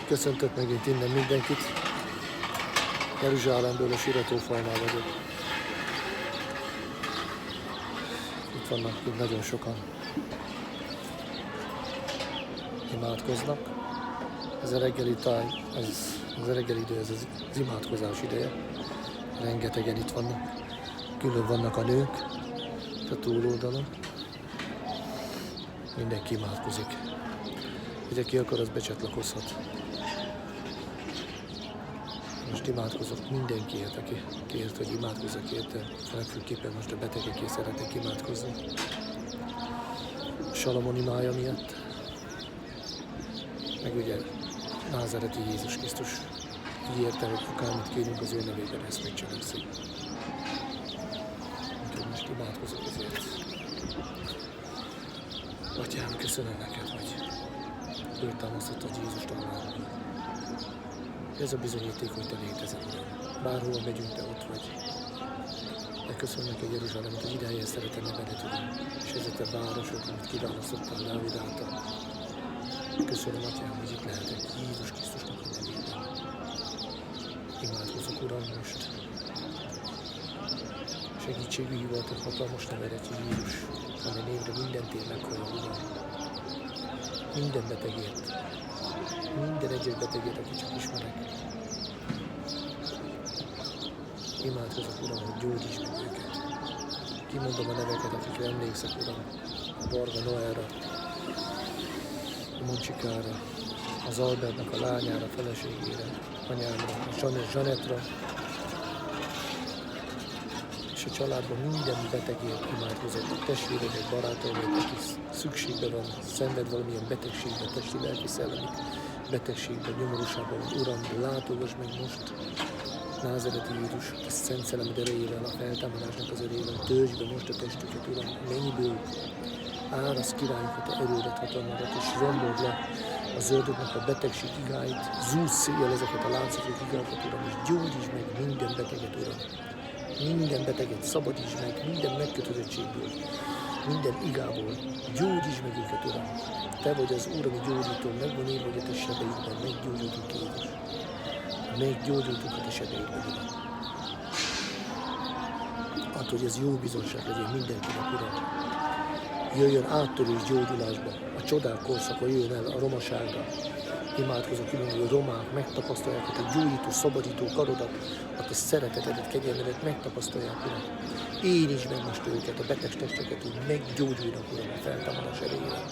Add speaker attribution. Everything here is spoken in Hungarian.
Speaker 1: Köszöntök megint innen mindenkit. Jeruzsálemből a Siratófalnál vagyok. Itt vannak itt nagyon sokan. Imádkoznak. Ez a reggeli táj, ez a reggeli idő, ez az imádkozás ideje. Rengetegen itt vannak. Külön vannak a nők, a túloldalon. Mindenki imádkozik. Ugye ki akar, az becsatlakozhat. Most imádkozok mindenkiért, aki kért, hogy imádkozzak érte. Legfőképpen most a betegekért szeretnék imádkozni. Salamon imája miatt. Meg ugye názáreti Jézus Krisztus ígérte, hogy akármit kérünk az ő nevében, ezt megcselekszik. Úgyhogy most imádkozok ezért. Atyám, köszönöm neked, hogy föltámasztottad Jézust a halálból. Ez a bizonyíték, hogy te létezel, Uram. Bárhol megyünk, te ott vagy. De köszönöm neked, Jeruzsálemet, hogy ideje szeretem nevedet, Uram, és ezért a városok, amit kiválasztottál Dávid által. Köszönöm, Atyám, hogy itt lehetek Jézus Krisztusnak a nevében. Imádkozok, Uram, most. Segítségű hivatott hatalmas nevedet, Jézus, amely névre minden tér meghajol, Uram. Minden betegért. Minden egyes betegért, aki csak ismerek. Imádkozok, Uram, hogy gyógyíts meg őket. Kimondom a neveket, akikre emlékszek, Uram. A Varga Noelra, a Moncsikára, az Albertnak a lányára, feleségére, anyámra, a Zsanetra, és a családban minden betegért imádkozok, a testvéredek, barátaimért, aki szükségben van, szenved valamilyen betegségben, testi, lelki, szellemi betegségben, nyomorúságban, Uram, látogass meg most, názáreti Jézus, a Szent Szellemed erejével, a feltámadásnak az erejével, töltsd be most a testüket, Uram, mennyiből árasz királyunkat, a erődet, hatalmadat, és rombold le a zöldöknek a betegség igáit, zúzz széjjel ezeket a láncokok igákat, Uram, és gyógyíts meg minden beteget, Uram. Minden beteget szabadíts meg, minden megkötözöttségből, minden igából, gyógyíts meg őket, Uram. Te vagy az Úr, ami gyógyító, megvan írva, hogy a te sebeidben meggyógyultunk, Jézus. Meggyógyultunk a te sebeidben, Uram. Hát, hogy ez jó bizonság legyen mindenkinek, Uram. Jöjjön áttörés gyógyulásba, a csodák korszaka jöjjön el a romaságra. Imádkozok, Uram, hogy a romák megtapasztalják, hogy a gyógyító, szabadító karodat, a te szeretetedet, kegyelmedet megtapasztalják, Uram. Érintsd meg most őket, a beteg testeket, hogy meggyógyulnak, Uram, a feltámadás erejével.